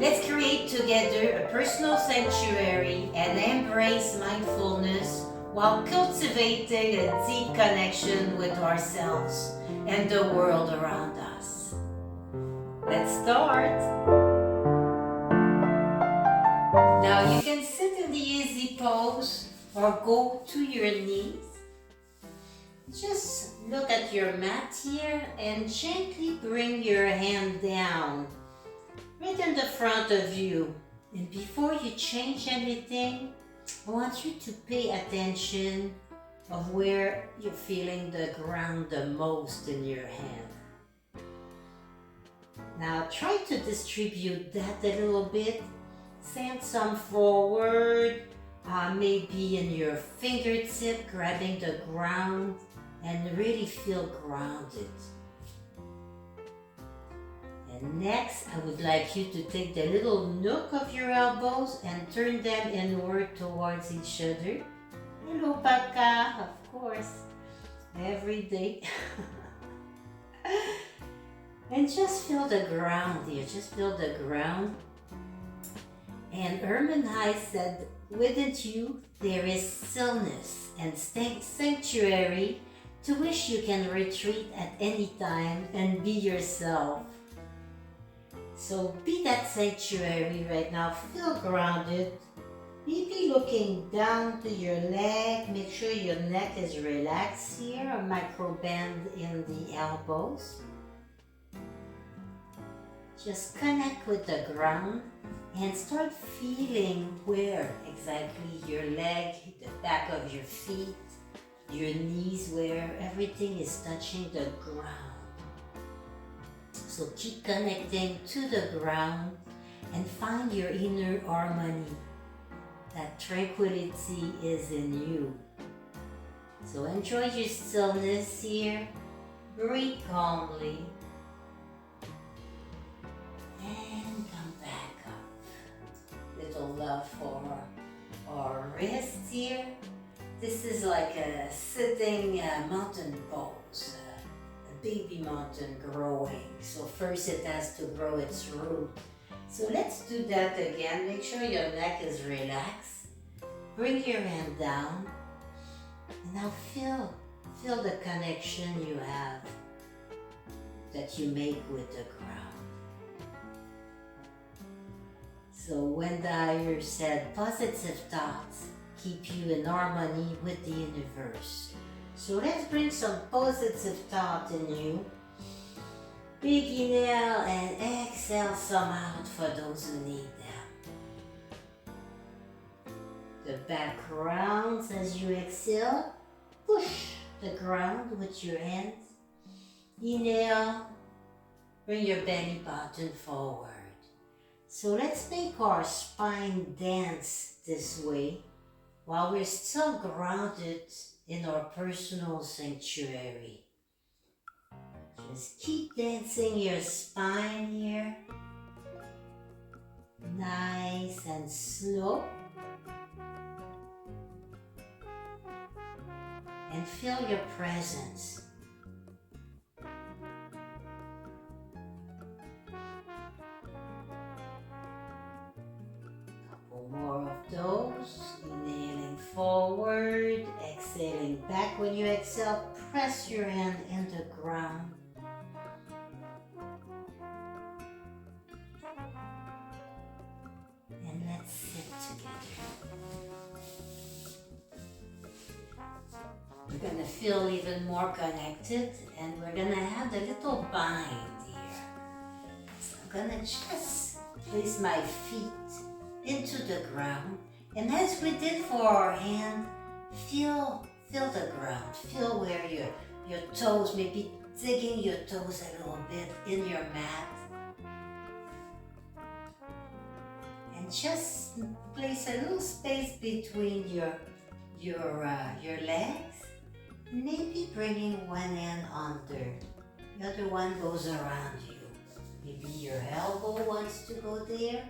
Let's create together a personal sanctuary and embrace mindfulness while cultivating a deep connection with ourselves and the world around us. Let's start. Now you can sit in the easy pose or go to your knees. Just look at your mat here and gently bring your hand down right in the front of you. And before you change anything, I want you to pay attention of where you're feeling the ground the most in your hand. Now try to distribute that a little bit. Send some forward, maybe in your fingertip, grabbing the ground, and really feel grounded. And next, I would like you to take the little nook of your elbows and turn them inward towards each other. Hello, Paka, of course, every day. And just feel the ground here, just feel the ground. And harmonize said, within you there is stillness and sanctuary to which you can retreat at any time and be yourself. So be that sanctuary right now, feel grounded. Maybe looking down to your leg, make sure your neck is relaxed here, a micro bend in the elbows. Just connect with the ground and start feeling where exactly your leg, the back of your feet, your knees, where everything is touching the ground. So keep connecting to the ground and find your inner harmony. That tranquility is in you. So enjoy your stillness here. Breathe calmly. And come back up. Little love for our wrists here. This is like a sitting mountain pose. Baby mountain growing. So first it has to grow its root. So let's do that again. Make sure your neck is relaxed. Bring your hand down. And now feel the connection you have, that you make with the ground. So when Dyer said positive thoughts keep you in harmony with the universe. So let's bring some positive thought in you. Big inhale and exhale some out for those who need them. The back rounds as you exhale. Push the ground with your hands. Inhale. Bring your belly button forward. So let's make our spine dance this way while we're still grounded in our personal sanctuary. Just keep dancing your spine here. Nice and slow. And feel your presence. Couple more of those. Inhaling forward, exhaling back. When you exhale, press your hand in the ground. And let's sit together. We're going to feel even more connected, and we're going to have the little bind here. So I'm going to just place my feet into the ground. And as we did for our hand, feel the ground. Feel where your toes, maybe digging your toes a little bit in your mat. And just place a little space between your legs. Maybe bringing one hand under, the other one goes around you. Maybe your elbow wants to go there.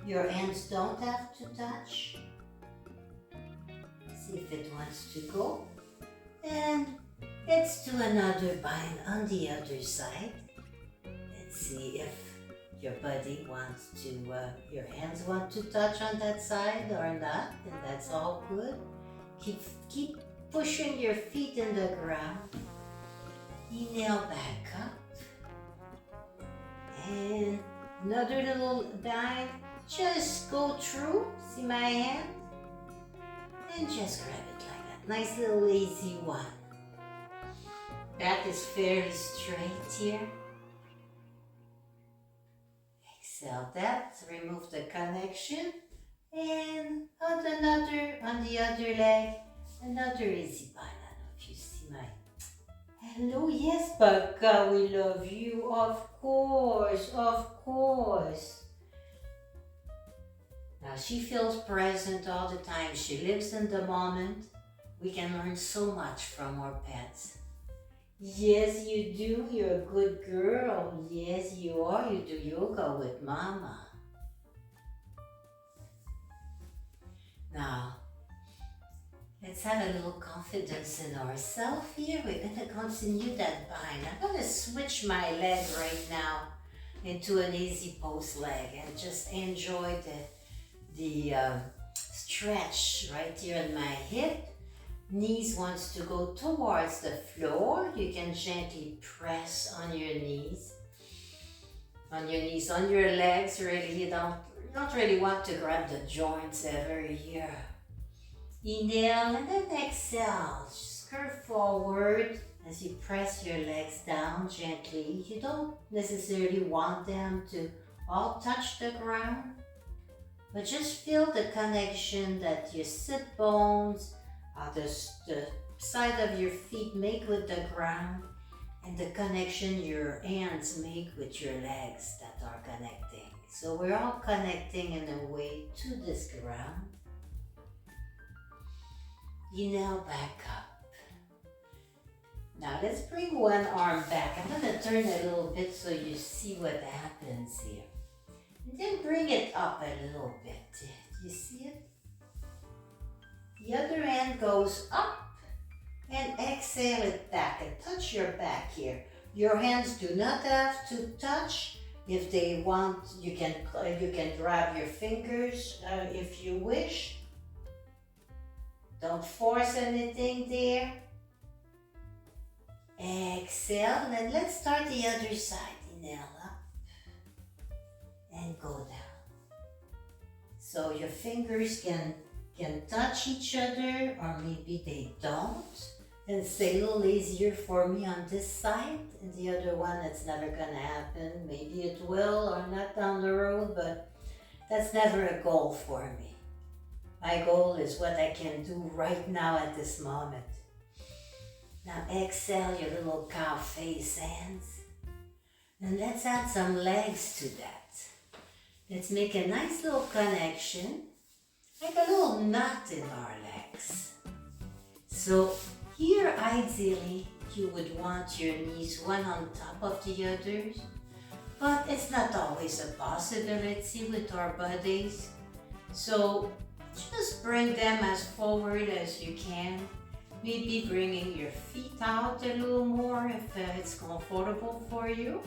Your hands don't have to touch. See if it wants to go. And let's do another bind on the other side. Let's see if your body wants to, your hands want to touch on that side or not, and that's all good. Keep pushing your feet in the ground. Inhale back up. And another little dive. Just go through. See my hand? And just grab it like that. Nice little easy one. Back is fairly straight here. Exhale that. Remove the connection. And on the other leg, another easy bind. I don't know if you see my... Hello, yes, Baka, we love you. Of course, of course. Now she feels present all the time. She lives in the moment. We can learn so much from our pets. Yes, you do. You're a good girl. Yes, you are. You do yoga with Mama. Now, let's have a little confidence in ourselves here. We're going to continue that bind. I'm going to switch my leg right now into an easy pose leg and just enjoy the stretch right here in my hip. Knees wants to go towards the floor. You can gently press on your knees. On your legs, really. You don't really want to grab the joints ever here. Inhale and then exhale. Just curve forward as you press your legs down gently. You don't necessarily want them to all touch the ground, but just feel the connection that your sit bones, the side of your feet make with the ground, and the connection your hands make with your legs that are connecting. So we're all connecting in a way to this ground. Inhale back up. Now let's bring one arm back. I'm going to turn a little bit so you see what happens here. And then bring it up a little bit. Do you see it? The other hand goes up and exhale it back and touch your back here. Your hands do not have to touch. If they want, you can grab your fingers if you wish. Don't force anything there. Exhale, and then let's start the other side. Inhale up and go down. So your fingers can touch each other, or maybe they don't. And it's a little easier for me on this side, and the other one, it's never gonna happen. Maybe it will or not down the road, but that's never a goal for me. My goal is what I can do right now at this moment. Now exhale your little cow face hands. And let's add some legs to that. Let's make a nice little connection, like a little knot in our legs. So here, ideally, you would want your knees one on top of the others, but it's not always a possibility with our bodies. So just bring them as forward as you can. Maybe bringing your feet out a little more if it's comfortable for you.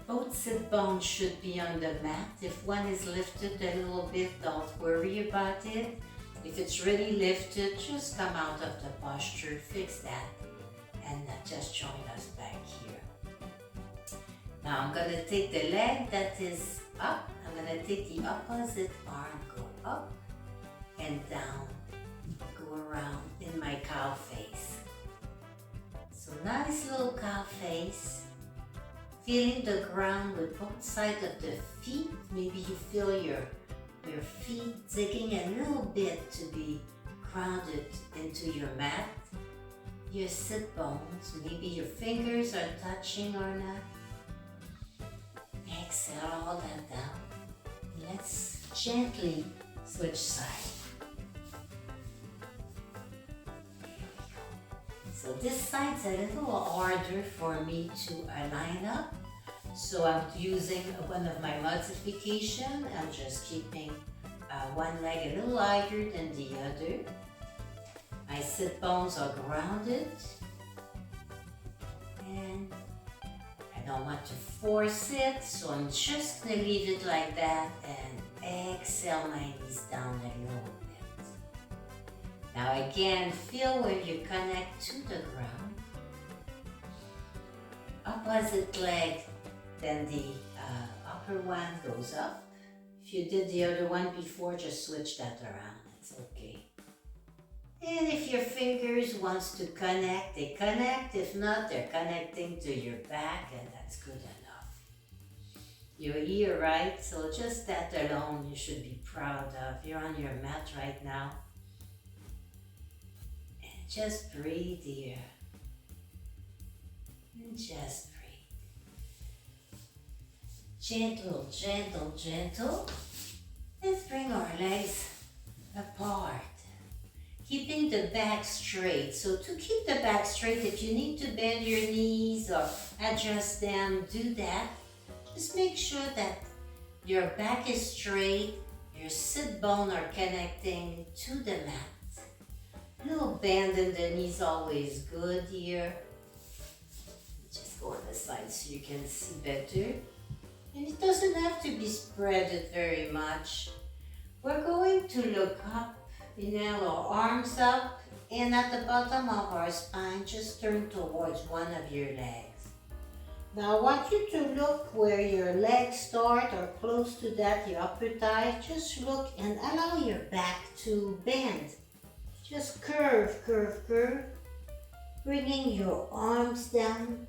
Both sit bones should be on the mat. If one is lifted a little bit, don't worry about it. If it's really lifted, just come out of the posture, fix that, and just join us back here. Now I'm going to take the leg that is up. I'm going to take the opposite arm, go up and down, go around in my cow face. So nice little cow face. Feeling the ground with both sides of the feet. Maybe you feel your feet digging a little bit to be grounded into your mat. Your sit bones, maybe your fingers are touching or not. Exhale all that down. Let's gently switch sides. So this side's a little harder for me to align up. So I'm using one of my modifications. I'm just keeping one leg a little higher than the other. My sit bones are grounded. And I'm I don't want to force it, so I'm just gonna leave it like that and exhale my knees down a little bit. Now again, feel where you connect to the ground. Opposite leg, then the upper one goes up. If you did the other one before, just switch that around, it's okay. And if your fingers wants to connect, they connect. If not, they're connecting to your back, and that's good enough. You're here, right? So just that alone you should be proud of. You're on your mat right now. And just breathe here. And just breathe. Gentle, gentle, gentle. Let's bring our legs apart. Keeping the back straight. So to keep the back straight, if you need to bend your knees or adjust them, do that. Just make sure that your back is straight, your sit bone are connecting to the mat. A little bend in the knees always good here. Just go on the side so you can see better. And it doesn't have to be spread very much. We're going to look up. Inhale our arms up, and at the bottom of our spine, just turn towards one of your legs. Now I want you to look where your legs start or close to that, your upper thigh. Just look and allow your back to bend. Just curve, curve, curve. Bringing your arms down.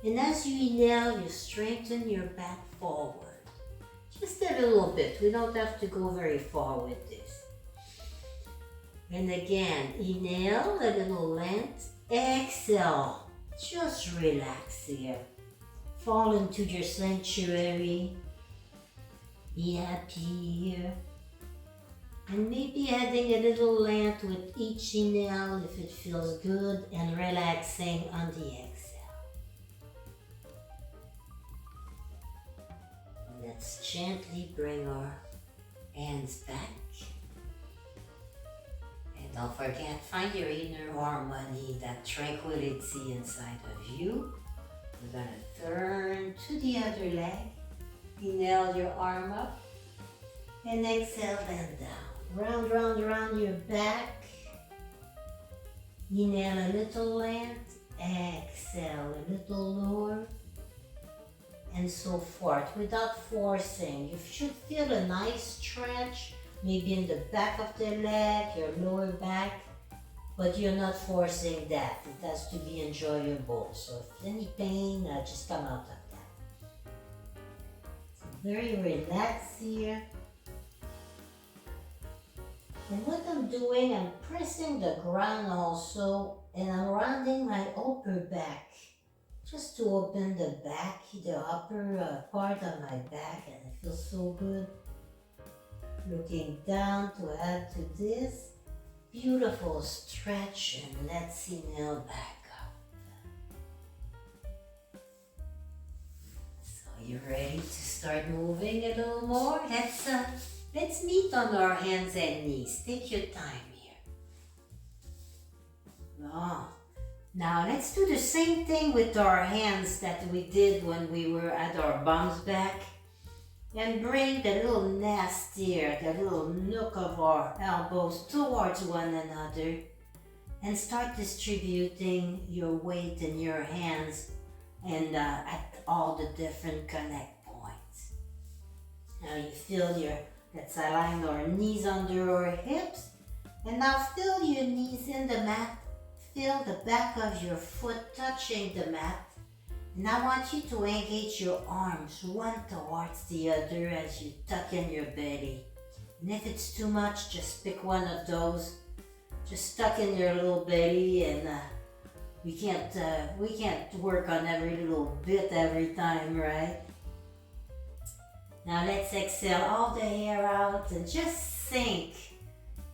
And as you inhale, you straighten your back forward. Just a little bit. We don't have to go very far with this. And again, inhale a little length, exhale, just relax here. Fall into your sanctuary, be happy here. And maybe adding a little length with each inhale if it feels good, and relaxing on the exhale. Let's gently bring our hands back. Don't forget, find your inner harmony, that tranquility inside of you. We're gonna turn to the other leg. Inhale your arm up. And exhale, bend down. Round, round, round your back. Inhale a little length. Exhale a little lower. And so forth, without forcing. You should feel a nice stretch. Maybe in the back of the leg, your lower back, but you're not forcing that. It has to be enjoyable. So if any pain, just come out of that. So very relaxed here. And what I'm doing, I'm pressing the ground also, and I'm rounding my upper back, just to open the back, the upper part of my back, and it feels so good. Looking down to add to this beautiful stretch, and let's inhale back up. So you're ready to start moving a little more? Let's meet on our hands and knees. Take your time here. Oh. Now let's do the same thing with our hands that we did when we were at our bums back. And bring the little nest here, the little nook of our elbows towards one another. And start distributing your weight in your hands and at all the different connect points. Now you feel let's align our knees under our hips. And now feel your knees in the mat. Feel the back of your foot touching the mat. And I want you to engage your arms one towards the other as you tuck in your belly. And if it's too much, just pick one of those. Just tuck in your little belly, and we can't work on every little bit every time, right? Now let's exhale all the air out and just sink.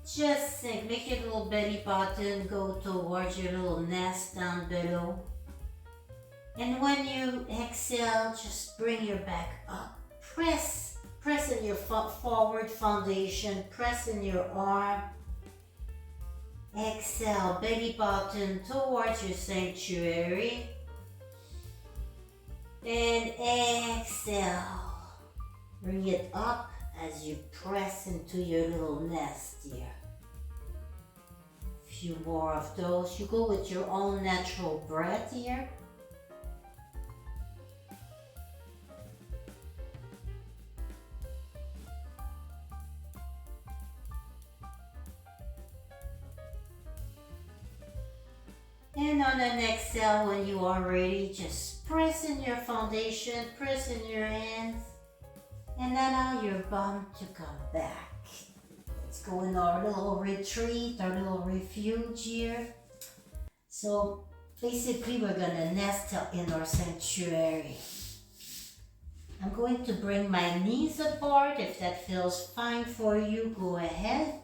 Just sink. Make your little belly button go towards your little nest down below. And when you exhale, just bring your back up. Press in your forward foundation. Press in your arm. Exhale, belly button towards your sanctuary. And exhale. Bring it up as you press into your little nest here. A few more of those. You go with your own natural breath here. And on an exhale, when you are ready, just press in your foundation, press in your hands, and allow your bum to come back. Let's go in our little retreat, our little refuge here. So basically, we're gonna nest in our sanctuary. I'm going to bring my knees apart. If that feels fine for you, go ahead.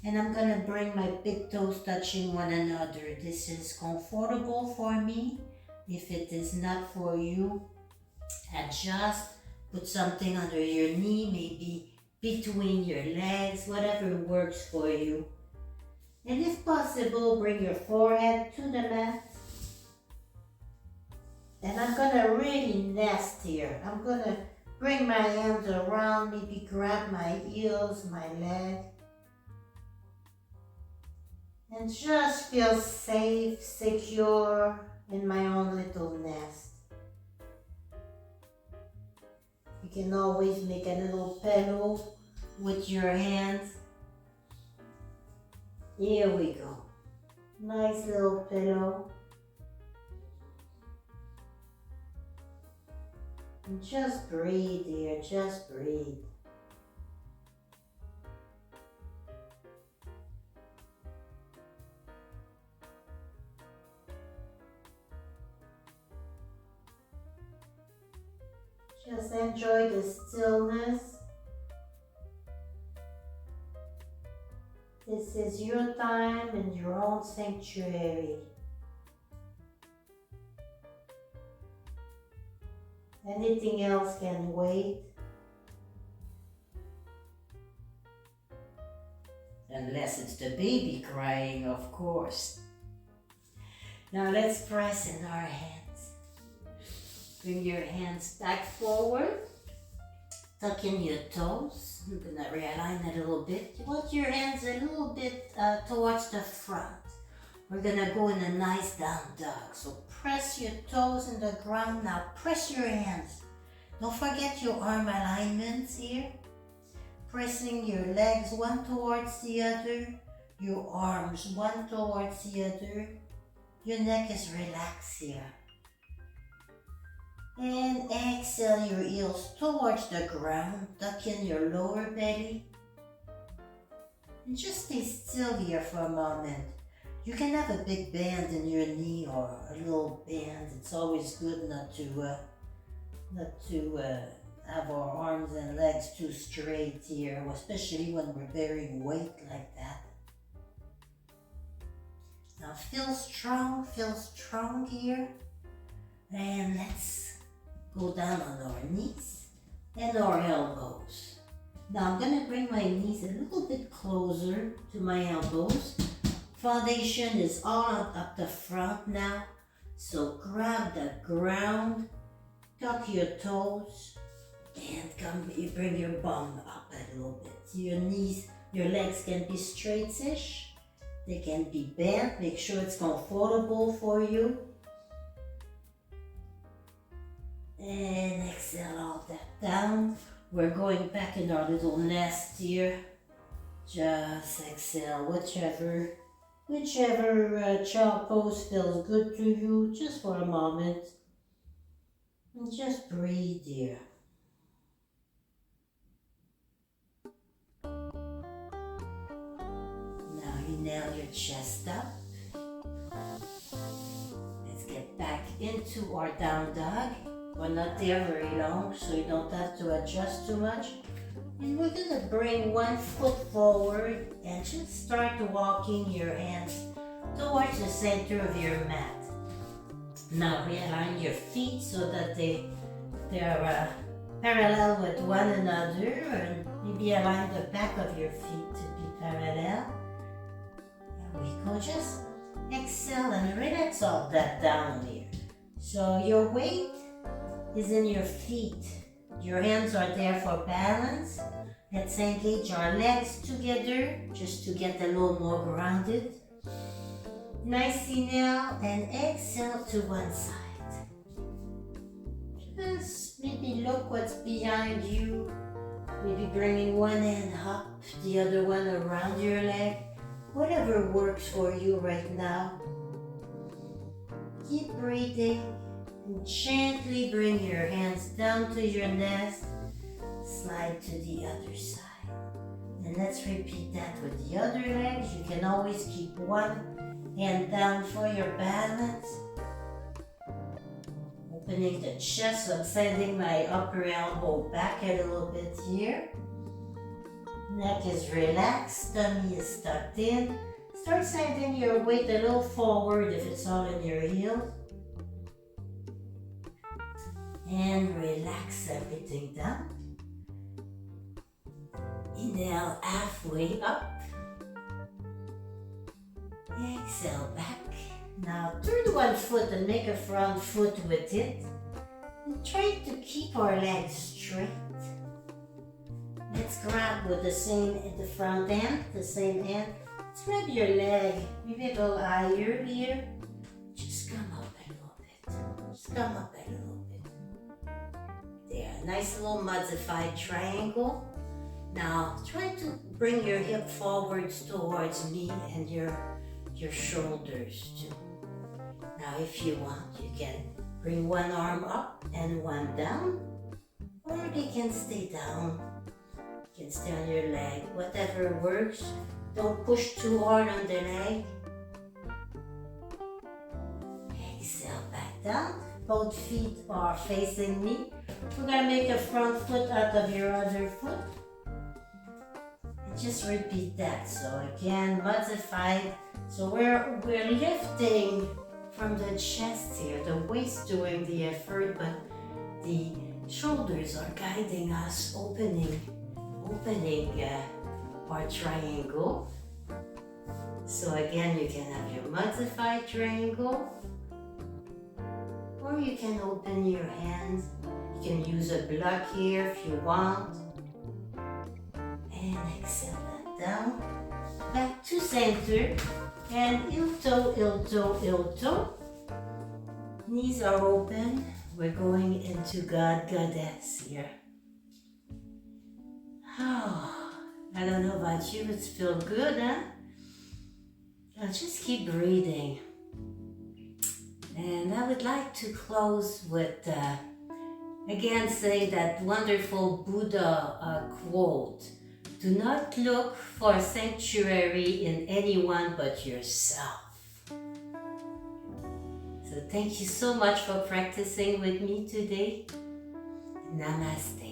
And I'm gonna bring my big toes touching one another. This is comfortable for me. If it is not for you, adjust. Put something under your knee, maybe between your legs, whatever works for you. And if possible, bring your forehead to the mat. And I'm gonna really nest here. I'm gonna bring my hands around, maybe grab my heels, my leg. And just feel safe, secure in my own little nest. You can always make a little pillow with your hands. Here we go. Nice little pillow. And just breathe here, just breathe. Just enjoy the stillness. This is your time in your own sanctuary. Anything else can wait. Unless it's the baby crying, of course. Now let's press in our hands. Bring your hands back forward. Tuck in your toes. I'm gonna realign a little bit. You want your hands a little bit towards the front. We're gonna go in a nice down dog. So press your toes in the ground. Now press your hands. Don't forget your arm alignments here. Pressing your legs one towards the other. Your arms one towards the other. Your neck is relaxed here. And exhale your heels towards the ground. Tuck in your lower belly. And just stay still here for a moment. You can have a big band in your knee or a little band. It's always good not to have our arms and legs too straight here, especially when we're bearing weight like that. Now feel strong here. And let's go down on our knees and our elbows. Now I'm gonna bring my knees a little bit closer to my elbows. Foundation is all up the front now. So grab the ground, tuck your toes, and you bring your bum up a little bit. Your knees, your legs can be straight-ish. They can be bent. Make sure it's comfortable for you. And exhale all that down. We're going back in our little nest here. Just exhale whichever child pose feels good to you, just for a moment. And just breathe here. Now you nail your chest up. Let's get back into our down dog. We're not there very long, so you don't have to adjust too much. And we're gonna bring one foot forward and just start walking your hands towards the center of your mat. Now realign your feet so that they're parallel with one another, and maybe align the back of your feet to be parallel. There we go. Just exhale and relax all that down here. So your weight is in your feet. Your hands are there for balance. Let's engage our legs together just to get a little more grounded. Nice inhale and exhale to one side. Just maybe look what's behind you. Maybe bringing one hand up, the other one around your leg. Whatever works for you right now. Keep breathing and gently bring your hands down to your nest. Slide to the other side. And let's repeat that with the other leg. You can always keep one hand down for your balance. Opening the chest, so I'm sending my upper elbow back a little bit here. Neck is relaxed, tummy is tucked in. Start sending your weight a little forward if it's all in your heels. And relax everything down. Inhale halfway up. Exhale back. Now turn one foot and make a front foot with it. And try to keep our legs straight. Let's grab with the front hand, the same hand. Let's grab your leg, maybe a little higher here. Just come up a little bit. Just come up a little bit. There, nice little modified triangle. Now try to bring your hip forwards towards me and your shoulders too. Now if you want, you can bring one arm up and one down, or they can stay down. You can stay on your leg, whatever works. Don't push too hard on the leg. Exhale back down. Both feet are facing me. We're gonna make a front foot out of your other foot. And just repeat that. So again, modified. So we're lifting from the chest here, the waist doing the effort, but the shoulders are guiding us, opening our triangle. So again, you can have your modified triangle, or you can open your hands. You can use a block here if you want. And exhale that down. Back to center. And heel toe, heel toe, heel toe. Knees are open. We're going into God, Goddess here. Oh, I don't know about you, it feels good, huh? Now just keep breathing. And I would like to close with, again, saying that wonderful Buddha quote. Do not look for sanctuary in anyone but yourself. So thank you so much for practicing with me today. Namaste.